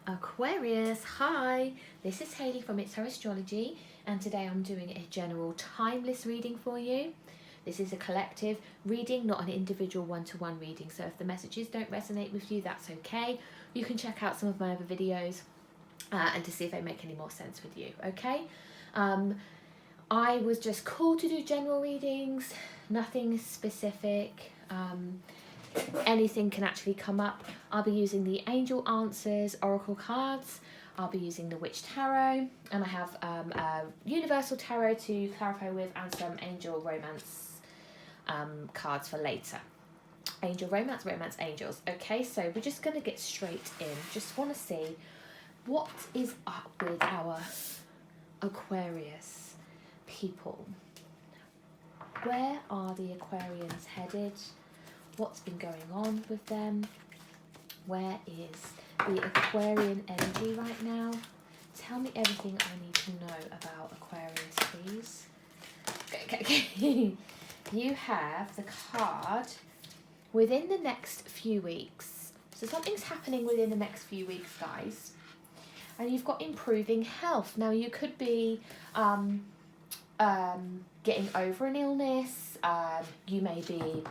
Aquarius, hi, this is Hayley from It's Her Astrology, and today I'm doing a general timeless reading for you. This is a collective reading, not an individual one-to-one reading, so if the messages don't resonate with you, that's okay. You can check out some of my other videos and to see if they make any more sense with you, okay? I was just called to do general readings, nothing specific. Anything can actually come up. I'll be using the Angel Answers Oracle cards. I'll be using the Witch Tarot, and I have a Universal Tarot to clarify with, and some Angel Romance cards for later. Angel Romance, Romance Angels. Okay, so we're just going to get straight in. Just want to see what is up with our Aquarius people. Where are the Aquarians headed? What's been going on with them? Where is the Aquarian energy right now? Tell me everything I need to know about Aquarius, please. Okay. You have the card within the next few weeks. So something's happening within the next few weeks, guys. And you've got improving health. Now you could be getting over an illness. You may be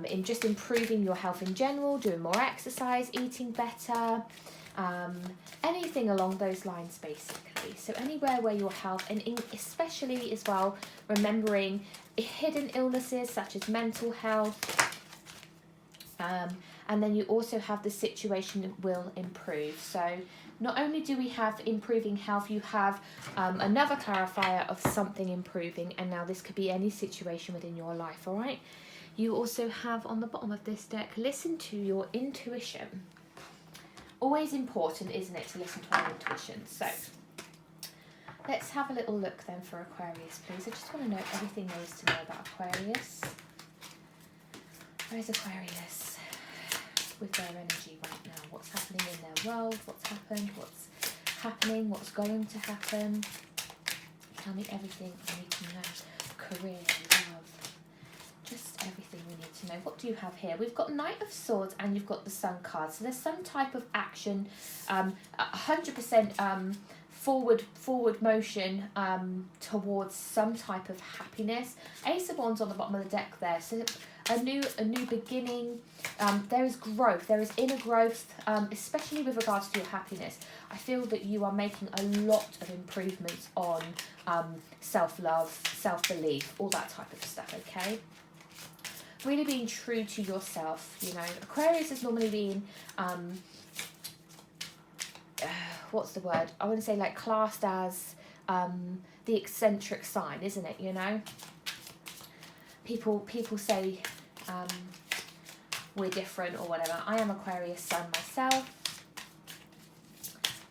in just improving your health in general, doing more exercise, eating better, anything along those lines basically. So anywhere where your health, and especially as well, remembering hidden illnesses such as mental health, and then you also have the situation will improve. So not only do we have improving health, you have another clarifier of something improving, and now this could be any situation within your life, all right? You also have on the bottom of this deck, listen to your intuition. Always important, isn't it, to listen to our intuition? So let's have a little look then for Aquarius, please. I just want to know everything there is to know about Aquarius. Where's Aquarius with their energy right now? What's happening in their world? What's happened? What's happening? What's going to happen? Tell me everything I need to know. Career, love. Just everything we need to know. What do you have here? We've got Knight of Swords and you've got the Sun card. So there's some type of action, 100% forward motion towards some type of happiness. Ace of Wands on the bottom of the deck there. So a new beginning. There is growth. There is inner growth, especially with regards to your happiness. I feel that you are making a lot of improvements on self-love, self-belief, all that type of stuff, okay? Really being true to yourself, you know. Aquarius has normally been, what's the word? I want to say like classed as the eccentric sign, isn't it, you know? People say we're different or whatever. I am Aquarius sun myself.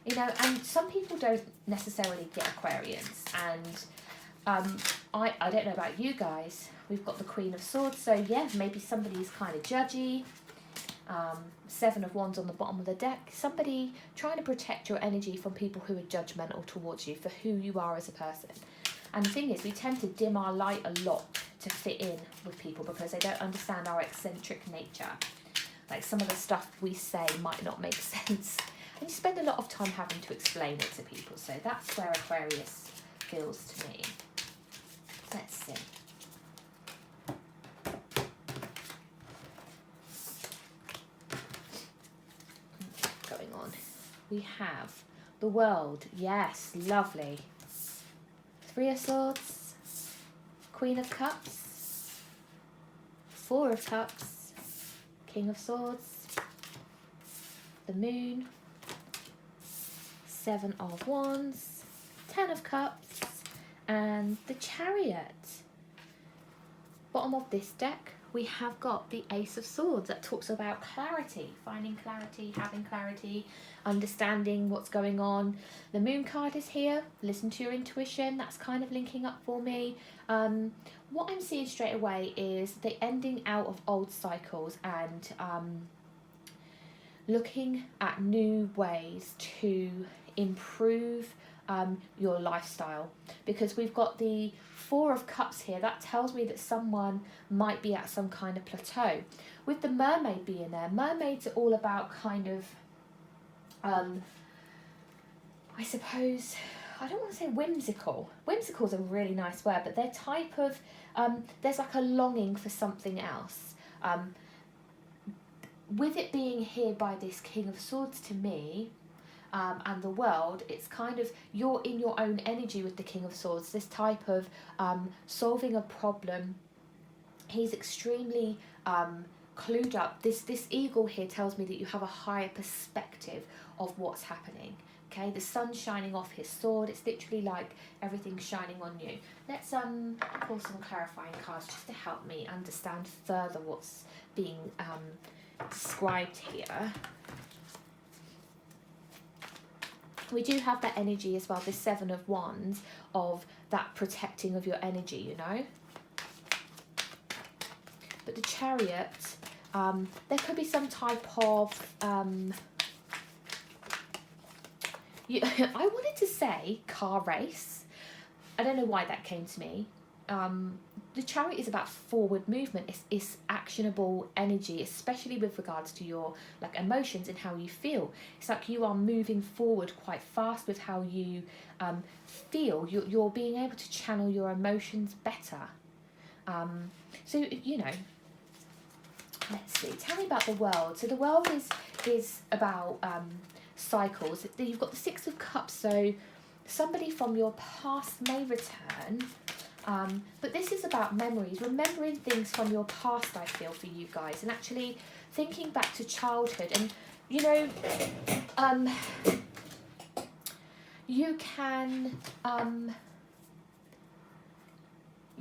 You know, and some people don't necessarily get Aquarians, and I don't know about you guys. We've got the Queen of Swords, so yeah, maybe somebody's kind of judgy. Seven of Wands on the bottom of the deck. Somebody trying to protect your energy from people who are judgmental towards you for who you are as a person. And the thing is, we tend to dim our light a lot to fit in with people because they don't understand our eccentric nature. Like some of the stuff we say might not make sense. And you spend a lot of time having to explain it to people. So that's where Aquarius feels to me. Let's see. Going on. We have the World. Yes, lovely. Three of Swords. Queen of Cups. Four of Cups. King of Swords. The Moon. Seven of Wands. Ten of Cups. And the Chariot. Bottom of this deck, we have got the Ace of Swords that talks about clarity, finding clarity, having clarity, understanding what's going on. The Moon card is here. Listen to your intuition. That's kind of linking up for me. What I'm seeing straight away is the ending out of old cycles and looking at new ways to improve your lifestyle, because we've got the Four of Cups here. That tells me that someone might be at some kind of plateau. With the mermaid being there, mermaids are all about kind of I suppose, I don't want to say whimsical. Whimsical is a really nice word, but they're type of, there's like a longing for something else. With it being here by this King of Swords to me, and the world, it's kind of, you're in your own energy with the King of Swords, this type of solving a problem. He's extremely clued up. This eagle here tells me that you have a higher perspective of what's happening. Okay, the sun's shining off his sword. It's literally like everything's shining on you. Let's pull some clarifying cards just to help me understand further what's being described here. We do have that energy as well, the Seven of Wands, of that protecting of your energy, you know. But the Chariot, there could be some type of, I wanted to say car race. I don't know why that came to me. The Chariot is about forward movement. It's actionable energy, especially with regards to your like emotions and how you feel. It's like you are moving forward quite fast with how you feel. You're being able to channel your emotions better. So, you know, let's see. Tell me about the world. So the world is about cycles. You've got the Six of Cups. So somebody from your past may return. But this is about memories, remembering things from your past, I feel, for you guys, and actually thinking back to childhood. And, you know, you can,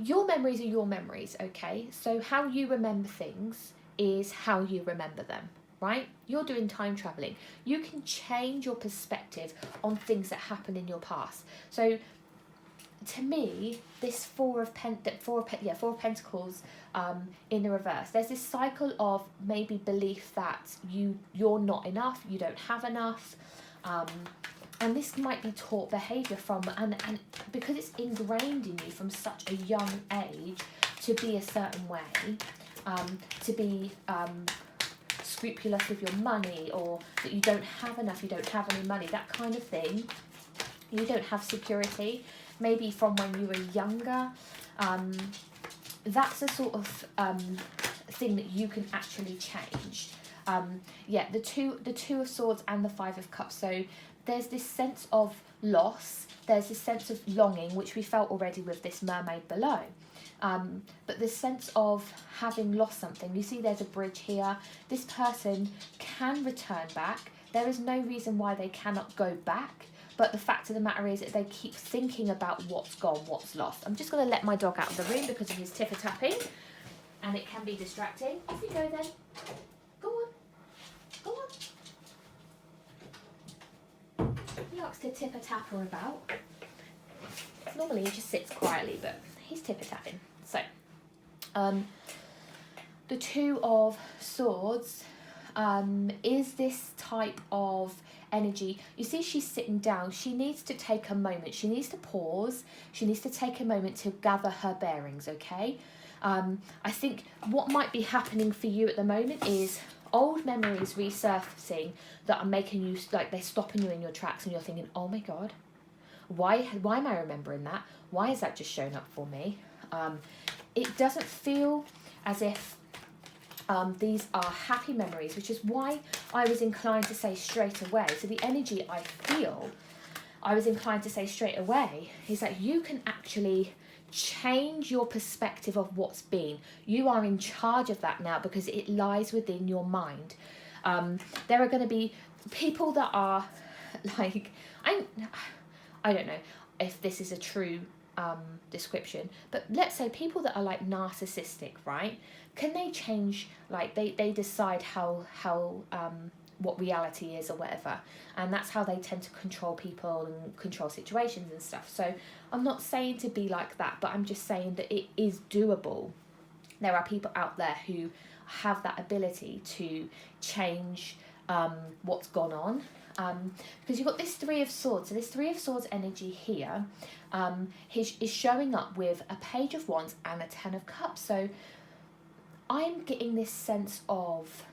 your memories are your memories, okay? So how you remember things is how you remember them, right? You're doing time traveling. You can change your perspective on things that happened in your past. So to me, this Four of Pentacles in the reverse, there's this cycle of maybe belief that you're not enough, you don't have enough, and this might be taught behaviour from, and because it's ingrained in you from such a young age to be a certain way, to be scrupulous with your money, or that you don't have enough, you don't have any money, that kind of thing. You don't have security. Maybe from when you were younger, that's a sort of thing that you can actually change. Yeah, the two of Swords and the Five of Cups. So there's this sense of loss. There's this sense of longing, which we felt already with this mermaid below. But the sense of having lost something. You see, there's a bridge here. This person can return back. There is no reason why they cannot go back. But the fact of the matter is that they keep thinking about what's gone, what's lost. I'm just going to let my dog out of the room because of his tipper-tapping. And it can be distracting. Off you go then. Go on. Go on. He likes to tipper-tapper about. Normally he just sits quietly, but he's tipper-tapping. So, the Two of Swords is this type of energy. You see, she's sitting down. She needs to take a moment. She needs to pause. She needs to take a moment to gather her bearings, okay? I think what might be happening for you at the moment is old memories resurfacing that are making you, like, they're stopping you in your tracks, and you're thinking, oh my God, why am I remembering that? Why is that just shown up for me? It doesn't feel as if these are happy memories, which is why I was inclined to say straight away. So the energy I feel, I was inclined to say straight away, is that you can actually change your perspective of what's been. You are in charge of that now because it lies within your mind. There are going to be people that are like, I don't know if this is a true description, but let's say people that are like narcissistic, right? Can they change, like they decide how what reality is or whatever, and that's how they tend to control people and control situations and stuff. So I'm not saying to be like that, but I'm just saying that it is doable. There are people out there who have that ability to change what's gone on. Because you've got this Three of Swords. So this Three of Swords energy here is showing up with a Page of Wands and a Ten of Cups. So I'm getting this sense of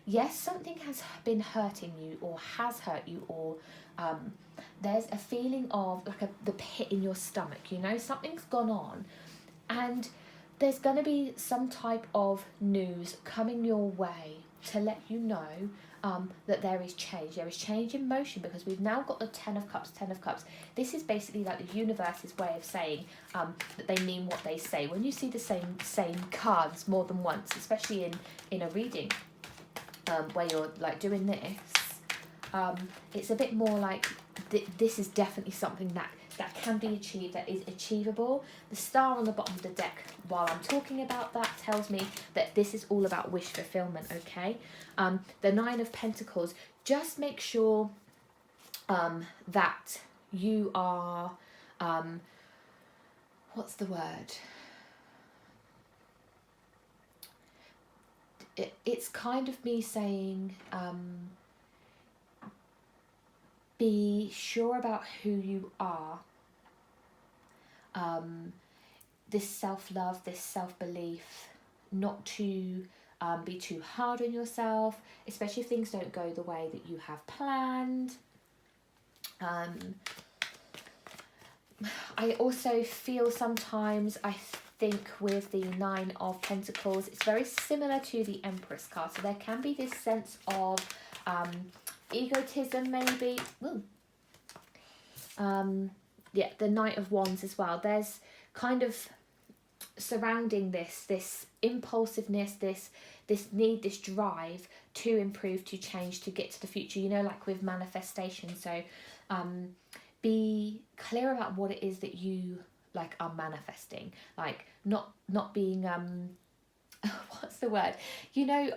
yes, something has been hurting you or has hurt you, or there's a feeling of like the pit in your stomach, you know, something's gone on, and there's going to be some type of news coming your way to let you know that there is change in motion, because we've now got the Ten of Cups. This is basically like the universe's way of saying that they mean what they say. When you see the same cards more than once, especially in a reading where you're like doing this, it's a bit more like this is definitely something that can be achieved, that is achievable. The star on the bottom of the deck, while I'm talking about that, tells me that this is all about wish fulfillment, okay? The Nine of Pentacles, just make sure that you are, what's the word? It's kind of me saying, be sure about who you are. This self-love, this self-belief, not to be too hard on yourself, especially if things don't go the way that you have planned. I also feel sometimes, I think with the Nine of Pentacles, it's very similar to the Empress card. So there can be this sense of egotism, maybe. Yeah, the Knight of Wands as well. There's kind of surrounding this impulsiveness, this need, this drive to improve, to change, to get to the future, you know, like with manifestation. So be clear about what it is that you like are manifesting, like not being what's the word, you know,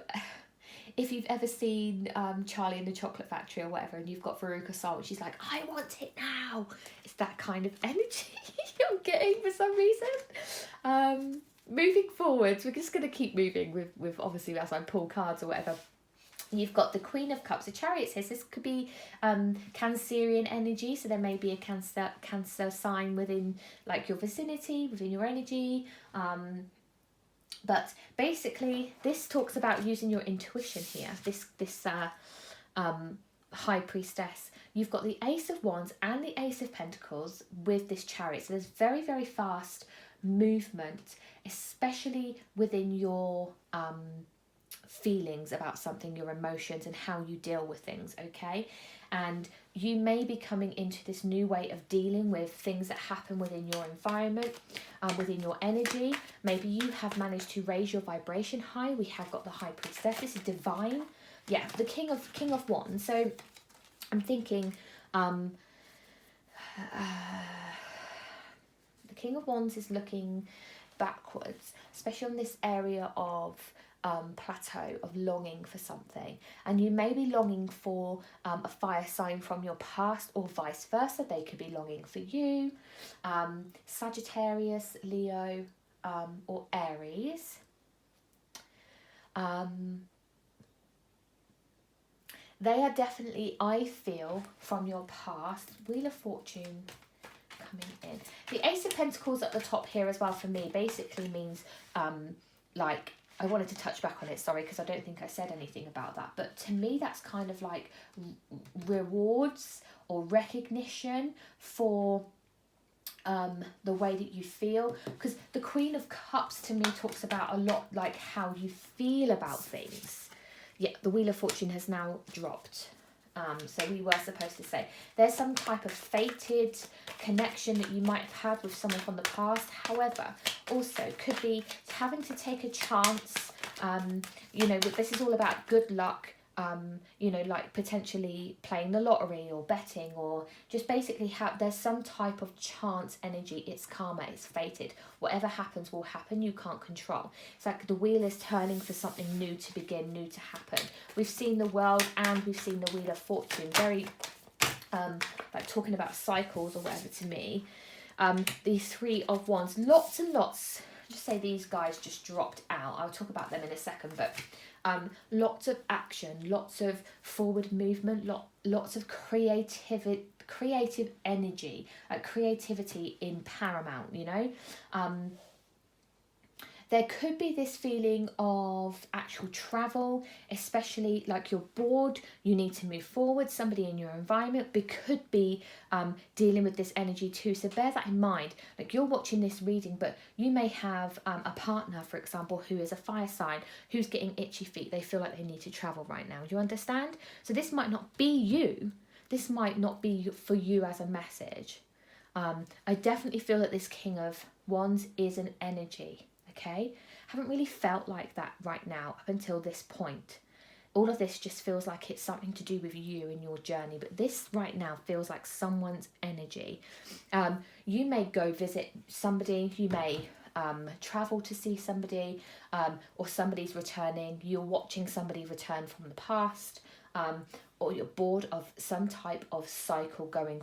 if you've ever seen Charlie and the Chocolate Factory or whatever, and you've got Veruca Salt, she's like, I want it now. It's that kind of energy you're getting for some reason. Moving forwards, we're just going to keep moving with obviously as I pull cards or whatever. You've got the Queen of Cups. The Chariot says this could be Cancerian energy, so there may be a Cancer sign within like your vicinity, within your energy. But basically, this talks about using your intuition here. This High Priestess. You've got the Ace of Wands and the Ace of Pentacles with this Chariot. So there's very, very fast movement, especially within your feelings about something, your emotions, and how you deal with things, okay? And you may be coming into this new way of dealing with things that happen within your environment, within your energy. Maybe you have managed to raise your vibration high. We have got the High Priestess. This is divine. Yeah, the King of Wands. So I'm thinking the King of Wands is looking backwards, especially on this area of plateau, of longing for something, and you may be longing for a fire sign from your past, or vice versa. They could be longing for you. Sagittarius, Leo, or Aries. They are definitely, I feel, from your past. Wheel of Fortune coming in. The Ace of Pentacles at the top here as well for me basically means like, I wanted to touch back on it, sorry, because I don't think I said anything about that. But to me, that's kind of like rewards or recognition for the way that you feel. Because the Queen of Cups to me talks about a lot like how you feel about things. Yeah, the Wheel of Fortune has now dropped. So we were supposed to say there's some type of fated connection that you might have had with someone from the past. However, also could be having to take a chance. You know, this is all about good luck. You know, like potentially playing the lottery or betting, or just basically there's some type of chance energy. It's karma, it's fated. Whatever happens will happen. You can't control. It's like the wheel is turning for something new to begin, new to happen. We've seen the World and we've seen the Wheel of Fortune. Very like talking about cycles or whatever to me. The Three of Wands, lots and lots. Just say these guys just dropped out. I'll talk about them in a second, but lots of action, lots of forward movement, lots of creative energy, creativity in paramount, you know. There could be this feeling of actual travel, especially like you're bored, you need to move forward, somebody in your environment could be dealing with this energy too. So bear that in mind. Like you're watching this reading, but you may have a partner, for example, who is a fire sign, who's getting itchy feet. They feel like they need to travel right now. Do you understand? So this might not be you. This might not be for you as a message. I definitely feel that this King of Wands is an energy. Okay, haven't really felt like that right now up until this point. All of this just feels like it's something to do with you and your journey, but this right now feels like someone's energy. You may go visit somebody, you may travel to see somebody, or somebody's returning, you're watching somebody return from the past, or you're bored of some type of cycle going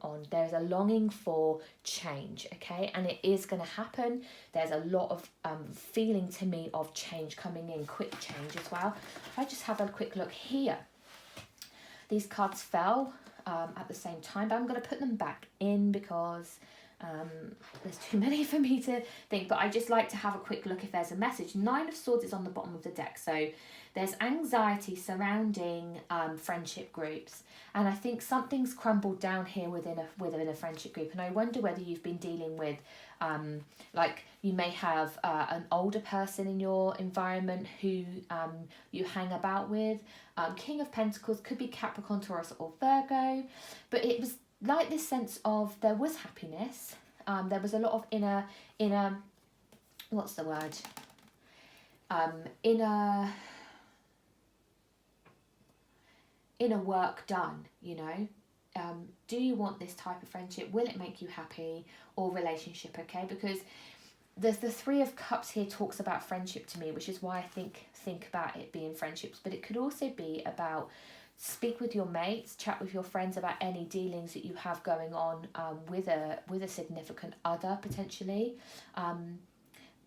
on. There's a longing for change, okay, and it is going to happen. There's a lot of feeling to me of change coming in, quick change as well. If I just have a quick look here, these cards fell at the same time, but I'm going to put them back in because there's too many for me to think, but I just like to have a quick look if there's a message. 9 of Swords is on the bottom of the deck, so there's anxiety surrounding friendship groups, and I think something's crumbled down here within a friendship group, and I wonder whether you've been dealing with like you may have an older person in your environment who you hang about with. King of Pentacles could be Capricorn, Taurus or Virgo, but it was like this sense of there was happiness, there was a lot of inner what's the word, inner work done, you know. Do you want this type of friendship? Will it make you happy? Or relationship, okay? Because there's the 3 of Cups here talks about friendship to me, which is why I think about it being friendships, but it could also be about speak with your mates, chat with your friends about any dealings that you have going on with a significant other potentially.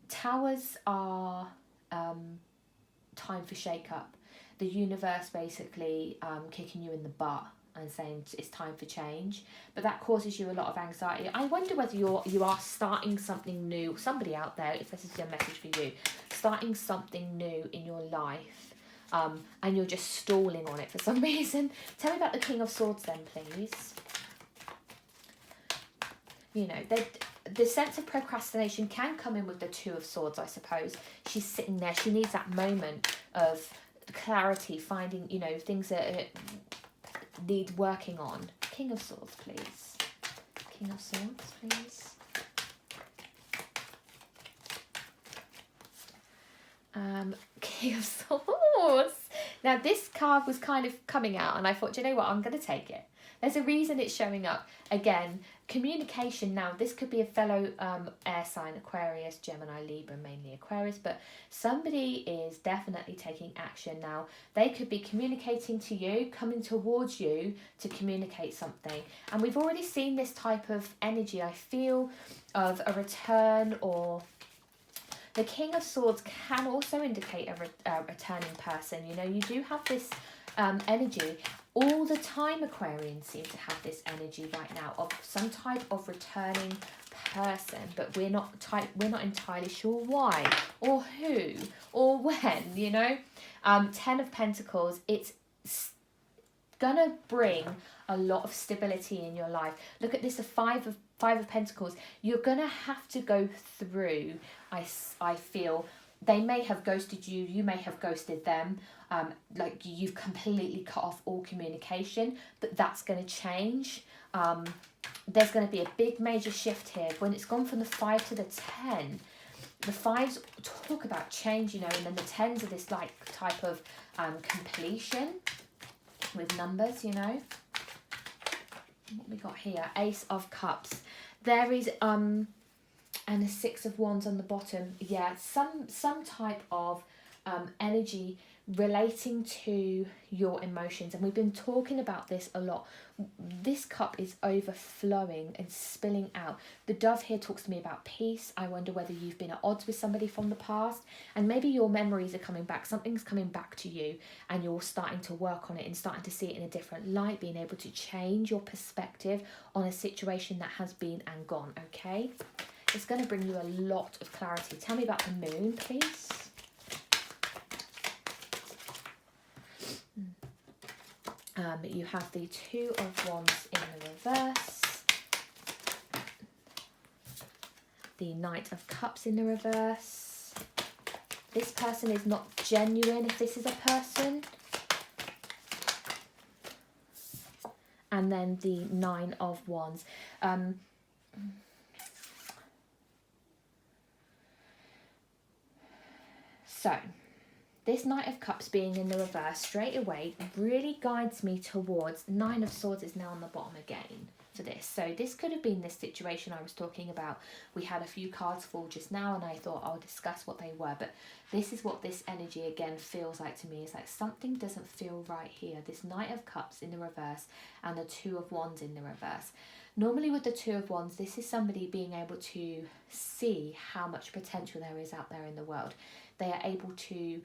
Towers are time for shake up. The universe basically kicking you in the butt and saying it's time for change, but that causes you a lot of anxiety. I wonder whether you are starting something new. Somebody out there, if this is your message for you, starting something new in your life, and you're just stalling on it for some reason. Tell me about the King of Swords then, please. You know, the sense of procrastination can come in with the 2 of Swords, I suppose. She's sitting there, she needs that moment of clarity, finding, you know, things that need working on. King of Swords, please. King of Swords, please. King of Swords. Now this card was kind of coming out and I thought, do you know what, I'm going to take it. There's a reason it's showing up. Again, communication. Now this could be a fellow air sign, Aquarius, Gemini, Libra, mainly Aquarius, but somebody is definitely taking action now. They could be communicating to you, coming towards you to communicate something. And we've already seen this type of energy, I feel, of a return, or the King of Swords can also indicate a returning person. You know, you do have this energy all the time. Aquarians seem to have this energy right now of some type of returning person, but we're not entirely sure why or who or when, you know. 10 of Pentacles, it's gonna bring a lot of stability in your life. Look at this, the five of Pentacles. You're gonna have to go through, I feel, they may have ghosted you, you may have ghosted them, like you've completely cut off all communication, but that's going to change. There's going to be a big major shift here. When it's gone from the 5 to the 10, the 5s talk about change, you know, and then the 10s are this like type of completion with numbers, you know. What we got here? Ace of Cups. There is and a 6 of Wands on the bottom. Yeah, some type of energy relating to your emotions, and we've been talking about this a lot. This cup is overflowing and spilling out. The Dove here talks to me about peace. I wonder whether you've been at odds with somebody from the past, and maybe your memories are coming back. Something's coming back to you and you're starting to work on it and starting to see it in a different light, being able to change your perspective on a situation that has been and gone. Okay, It's going to bring you a lot of clarity. Tell me about the moon, please. You have the Two of Wands in the reverse. The Knight of Cups in the reverse. This person is not genuine if this is a person. And then the Nine of Wands. So, this Knight of Cups being in the reverse straight away really guides me towards Nine of Swords is now on the bottom again for this. So this could have been this situation I was talking about. We had a few cards fall just now and I thought I'll discuss what they were. But this is what this energy again feels like to me. It's like something doesn't feel right here. This Knight of Cups in the reverse and the Two of Wands in the reverse. Normally with the Two of Wands, this is somebody being able to see how much potential there is out there in the world. They are able to,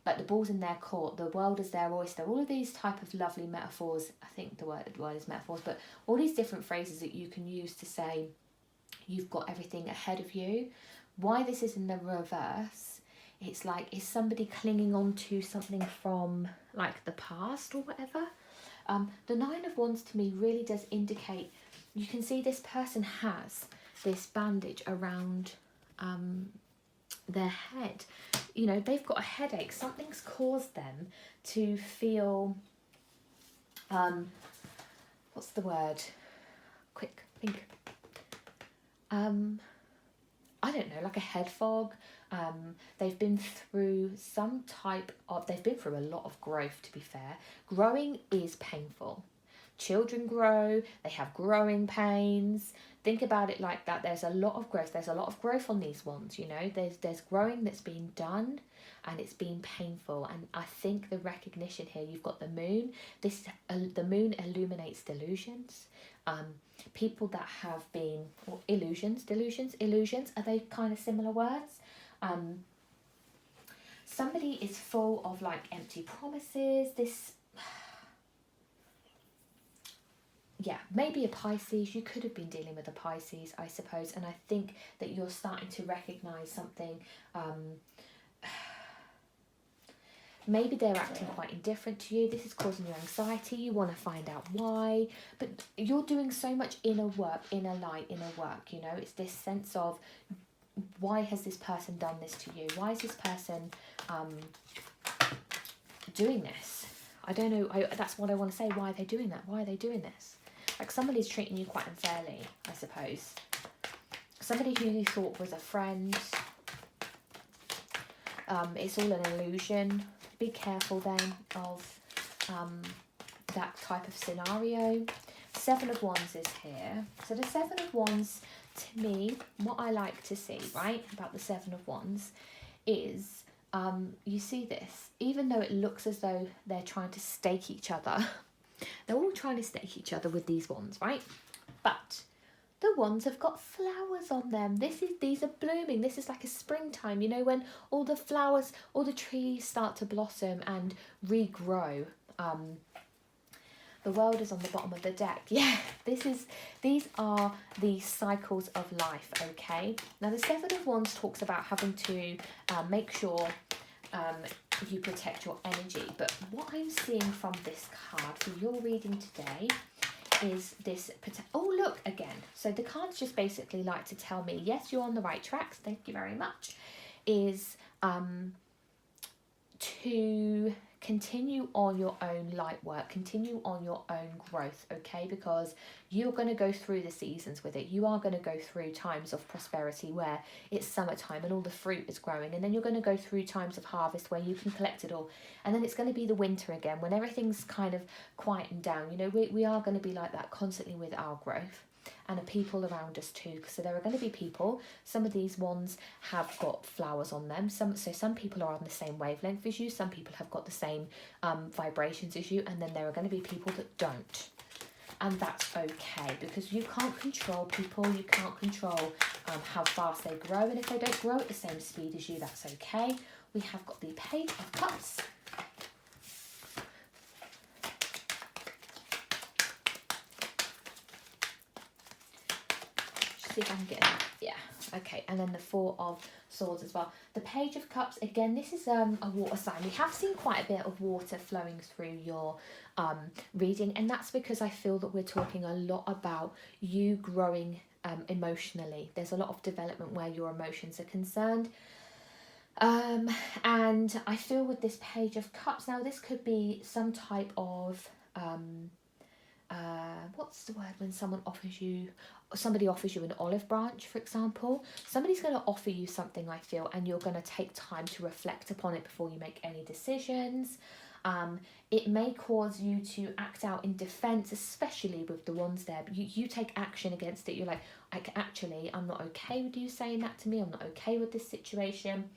like the ball's in their court, the world is their oyster, all of these type of lovely metaphors. I think the word is metaphors, but all these different phrases that you can use to say you've got everything ahead of you. Why this is in the reverse, it's like, is somebody clinging on to something from like the past or whatever? The Nine of Wands to me really does indicate, you can see this person has this bandage around their head. You know, they've got a headache. Something's caused them to feel, what's the word? Quick, think. I don't know, like a head fog. They've been through some type of, they've been through a lot of growth, to be fair. Growing is painful. Children grow, they have growing pains. Think about it like that. There's a lot of growth. There's a lot of growth on these ones, you know. There's growing that's been done and it's been painful. And I think the recognition here, you've got the moon. The moon illuminates delusions. People that have been, or illusions, are they kind of similar words? Somebody is full of like empty promises. Yeah, maybe a Pisces. You could have been dealing with a Pisces, I suppose. And I think that you're starting to recognise something. Maybe they're acting quite indifferent to you. This is causing you anxiety. You want to find out why. But you're doing so much inner work, inner light, inner work, you know. It's this sense of, why has this person done this to you? Why is this person doing this? I don't know. That's what I want to say. Why are they doing that? Why are they doing this? Like somebody's treating you quite unfairly, I suppose. Somebody who you thought was a friend. It's all an illusion. Be careful then of that type of scenario. Seven of Wands is here. So the Seven of Wands, to me, what I like to see, right, about the Seven of Wands is, you see this, even though it looks as though they're trying to stake each other, they're all trying to stake each other with these wands, right? But the wands have got flowers on them. These are blooming. This is like a springtime, you know, when all the flowers, all the trees start to blossom and regrow. The world is on the bottom of the deck. Yeah, these are the cycles of life, okay? Now, the Seven of Wands talks about having to make sure you protect your energy. But what I'm seeing from this card for your reading today is this. Oh, look, again. So the cards just basically like to tell me, yes, you're on the right tracks. Thank you very much. Is to continue on your own light work, continue on your own growth, okay? Because you're going to go through the seasons with it. You are going to go through times of prosperity where it's summertime and all the fruit is growing, and then you're going to go through times of harvest where you can collect it all, and then it's going to be the winter again when everything's kind of quieting down. You know, we are going to be like that constantly with our growth. And the people around us too. So there are going to be people, some of these wands have got flowers on them. Some people are on the same wavelength as you. Some people have got the same vibrations as you. And then there are going to be people that don't. And that's okay, because you can't control people. You can't control how fast they grow. And if they don't grow at the same speed as you, that's okay. We have got the Page of Cups. see if I can get it. Yeah, okay. And then the Four of Swords as well. The Page of Cups, again, this is a water sign. We have seen quite a bit of water flowing through your reading, and that's because I feel that we're talking a lot about you growing emotionally. There's a lot of development where your emotions are concerned. And I feel with this Page of Cups, now this could be some type of what's the word when somebody offers you an olive branch, for example. Somebody's going to offer you something, I feel, and you're going to take time to reflect upon it before you make any decisions. It may cause you to act out in defense, especially with the wands there. You take action against it. You're like, actually, I'm not okay with you saying that to me. I'm not okay with this situation.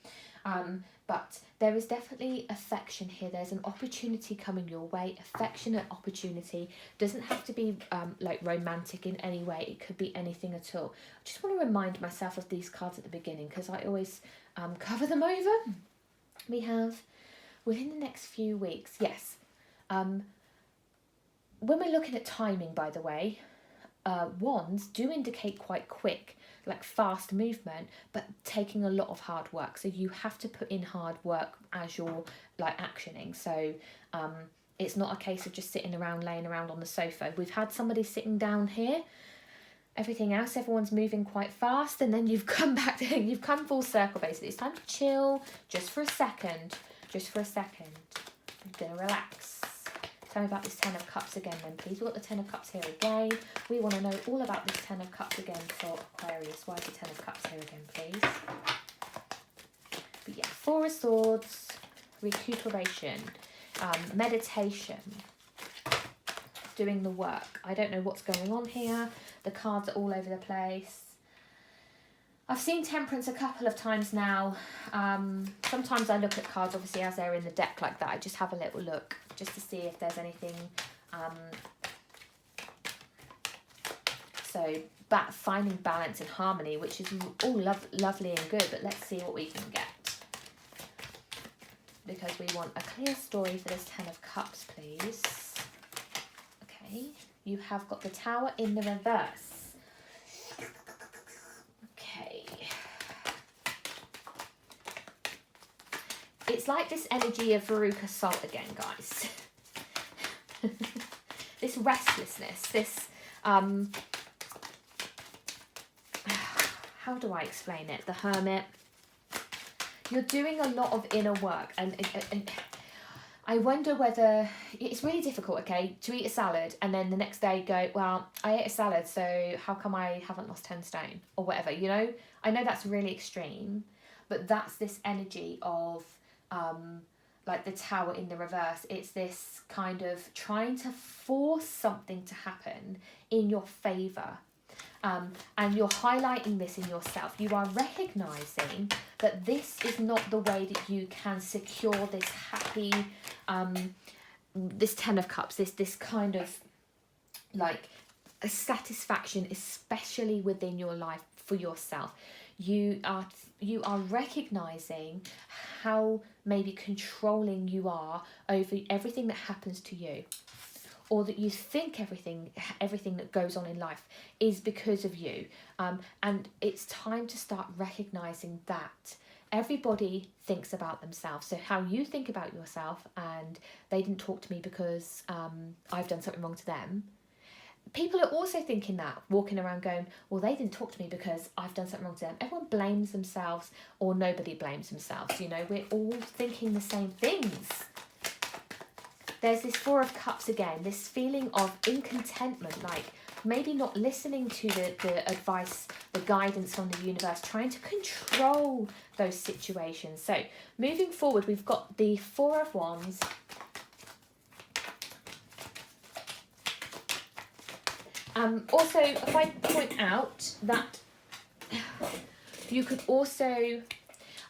But there is definitely affection here. There's an opportunity coming your way, affectionate opportunity. Doesn't have to be like romantic in any way. It could be anything at all. I just want to remind myself of these cards at the beginning because I always cover them over. We have within the next few weeks, yes. When we're looking at timing, by the way, wands do indicate quite quick, like fast movement, but taking a lot of hard work. So you have to put in hard work as you're like actioning. So it's not a case of just sitting around, laying around on the sofa. We've had somebody sitting down here. Everything else, everyone's moving quite fast, and then you've come back to, you've come full circle basically. It's time to chill just for a second. Just for a second. I'm gonna relax. Tell me about this Ten of Cups again then, please. We've got the Ten of Cups here again. We want to know all about this Ten of Cups again for Aquarius. Why is the Ten of Cups here again, please? But yeah, Four of Swords, recuperation, meditation, doing the work. I don't know what's going on here. The cards are all over the place. I've seen Temperance a couple of times now. Sometimes I look at cards, obviously, as they're in the deck like that. I just have a little look just to see if there's anything. So, finding balance and harmony, which is all lovely and good. But let's see what we can get. Because we want a clear story for this Ten of Cups, please. Okay. You have got the Tower in the reverse. It's like this energy of Veruca Salt again, guys. This restlessness, this, how do I explain it? The Hermit. You're doing a lot of inner work, and I wonder whether, it's really difficult, okay, to eat a salad and then the next day go, well, I ate a salad, so how come I haven't lost 10 stone? Or whatever, you know? I know that's really extreme, but that's this energy of, like the Tower in the reverse. It's this kind of trying to force something to happen in your favour. And you're highlighting this in yourself. You are recognising that this is not the way that you can secure this happy, this Ten of Cups, this kind of like a satisfaction, especially within your life for yourself. You are recognising how maybe controlling you are over everything that happens to you, or that you think everything that goes on in life is because of you. And it's time to start recognising that everybody thinks about themselves. So how you think about yourself, and they didn't talk to me because I've done something wrong to them. People are also thinking that, walking around going, well, they didn't talk to me because I've done something wrong to them. Everyone blames themselves, or nobody blames themselves. You know, we're all thinking the same things. There's this Four of Cups again, this feeling of incontentment, like maybe not listening to the advice, the guidance from the universe, trying to control those situations. So moving forward, we've got the Four of Wands. Also, if I point out that you could also,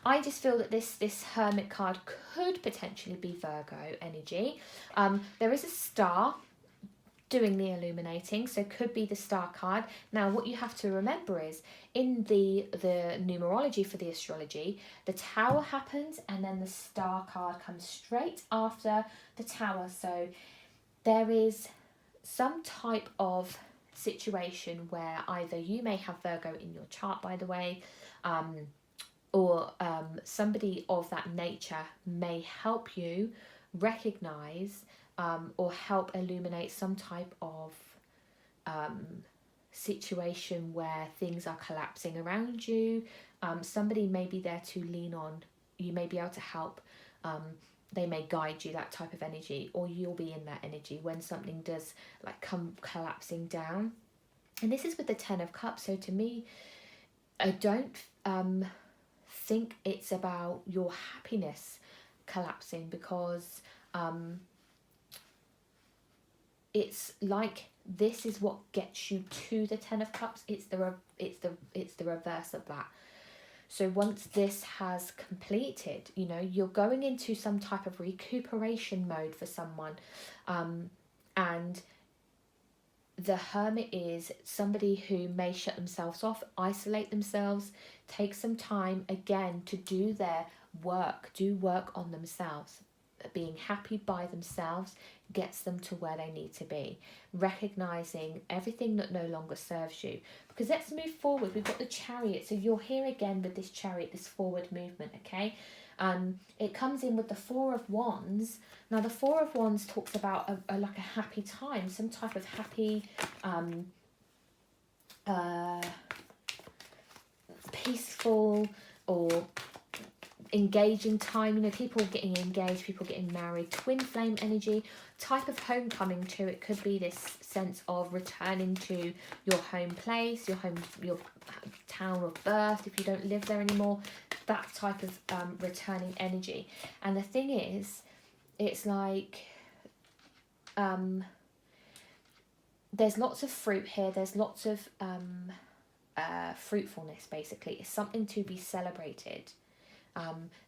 I just feel that this Hermit card could potentially be Virgo energy. There is a star doing the illuminating, so could be the Star card. Now, what you have to remember is, in the numerology for the astrology, the Tower happens, and then the Star card comes straight after the Tower. So there is some type of situation where either you may have Virgo in your chart, by the way, or somebody of that nature may help you recognize or help illuminate some type of situation where things are collapsing around you. Somebody may be there to lean on. You may be able to help. They may guide you, that type of energy, or you'll be in that energy when something does like come collapsing down. And this is with the 10 of Cups. So to me, I don't think it's about your happiness collapsing, because it's like this is what gets you to the 10 of Cups. It's the reverse of that. So once this has completed, you know, you're going into some type of recuperation mode for someone, and the Hermit is somebody who may shut themselves off, isolate themselves, take some time again to do their work, do work on themselves. Being happy by themselves gets them to where they need to be, recognizing everything that no longer serves you. Because let's move forward. We've got the Chariot, so you're here again with this Chariot, this forward movement. Okay, it comes in with the Four of Wands. Now the Four of Wands talks about like a happy time, some type of happy peaceful or engaging time, you know, people getting engaged, people getting married, twin flame energy, type of homecoming too. It could be this sense of returning to your home place, your town of birth if you don't live there anymore, that type of returning energy. And the thing is, it's like there's lots of fruit here, there's lots of fruitfulness. Basically, it's something to be celebrated.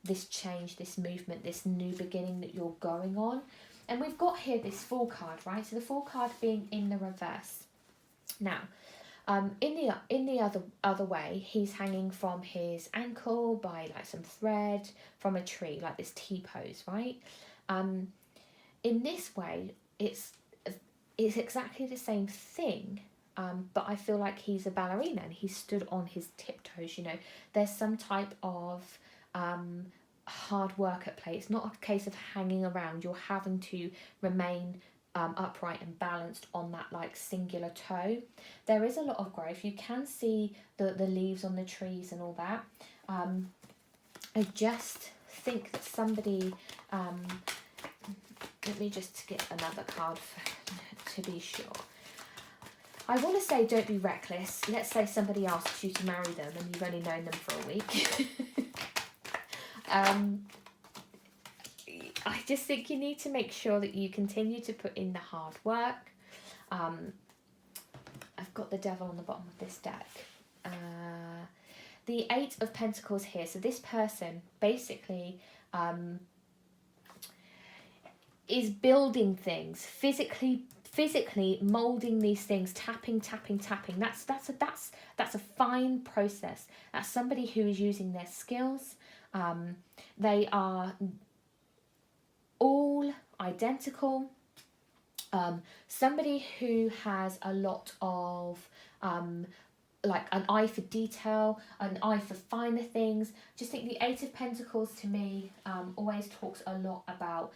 This change, this movement, this new beginning that you're going on. And we've got here this Fool card, right? So the Fool card being in the reverse. Now, in the other way, he's hanging from his ankle by like some thread from a tree, like this T-pose, right? In this way, it's exactly the same thing. But I feel like he's a ballerina and he stood on his tiptoes, you know. There's some type of hard work at play. It's not a case of hanging around. You're having to remain upright and balanced on that like singular toe. There is a lot of growth. You can see the leaves on the trees and all that. I just think that somebody, let me just get another card to be sure. I want to say don't be reckless. Let's say somebody asks you to marry them and you've only known them for a week. I just think you need to make sure that you continue to put in the hard work. I've got the Devil on the bottom of this deck. The Eight of Pentacles here. So this person basically is building things, physically molding these things, tapping. That's a fine process. That's somebody who is using their skills. They are all identical. Somebody who has a lot of like an eye for detail, an eye for finer things. Just think the Eight of Pentacles to me always talks a lot about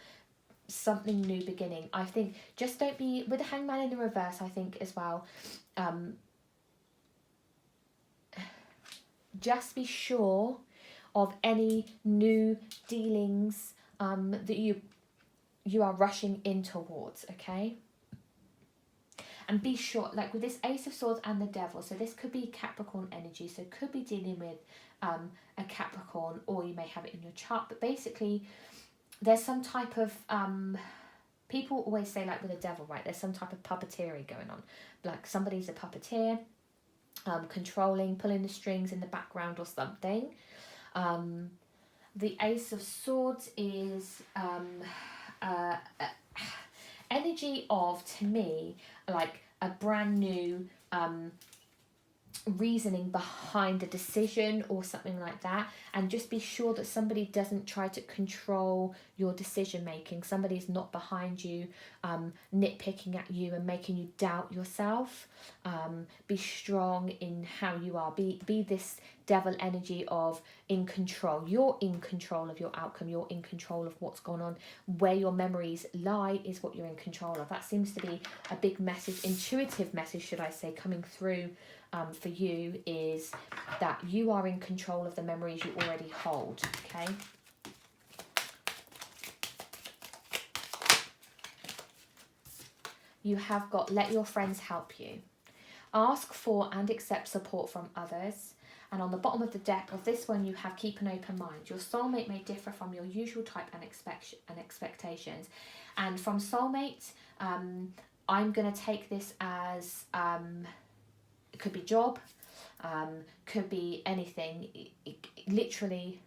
something new beginning. I think just don't be, with the Hangman in the reverse, I think as well, just be sure of any new dealings that you are rushing in towards, okay? And be sure, like with this Ace of Swords and the Devil, so this could be Capricorn energy, so it could be dealing with a Capricorn, or you may have it in your chart, but basically there's some type of, people always say like with the Devil, right, there's some type of puppeteering going on, like somebody's a puppeteer, controlling, pulling the strings in the background or something. The Ace of Swords is energy of, to me, like a brand new reasoning behind a decision or something like that. And just be sure that somebody doesn't try to control your decision making. Somebody's not behind you, nitpicking at you and making you doubt yourself. Be strong in how you are. Be this devil energy of in control. You're in control of your outcome. You're in control of what's gone on. Where your memories lie is what you're in control of. That seems to be a big message, intuitive message, should I say, coming through for you, is that you are in control of the memories you already hold, okay? You have got, let your friends help you. Ask for and accept support from others. And on the bottom of the deck of this one, you have keep an open mind. Your soulmate may differ from your usual type and expectations. And from soulmate, I'm going to take this as, it could be job, could be anything. Literally,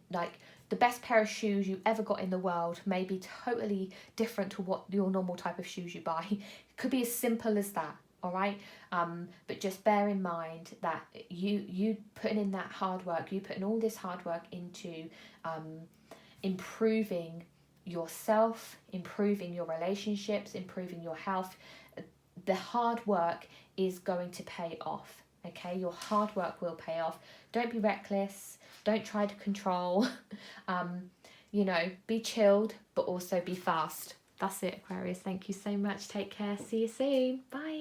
like, the best pair of shoes you ever got in the world may be totally different to what your normal type of shoes you buy. It could be as simple as that, all right? But just bear in mind that you putting in that hard work, you putting all this hard work into improving yourself, improving your relationships, improving your health. The hard work is going to pay off, okay? Your hard work will pay off. Don't be reckless. Don't try to control. You know, be chilled, but also be fast. That's it, Aquarius. Thank you so much. Take care. See you soon. Bye.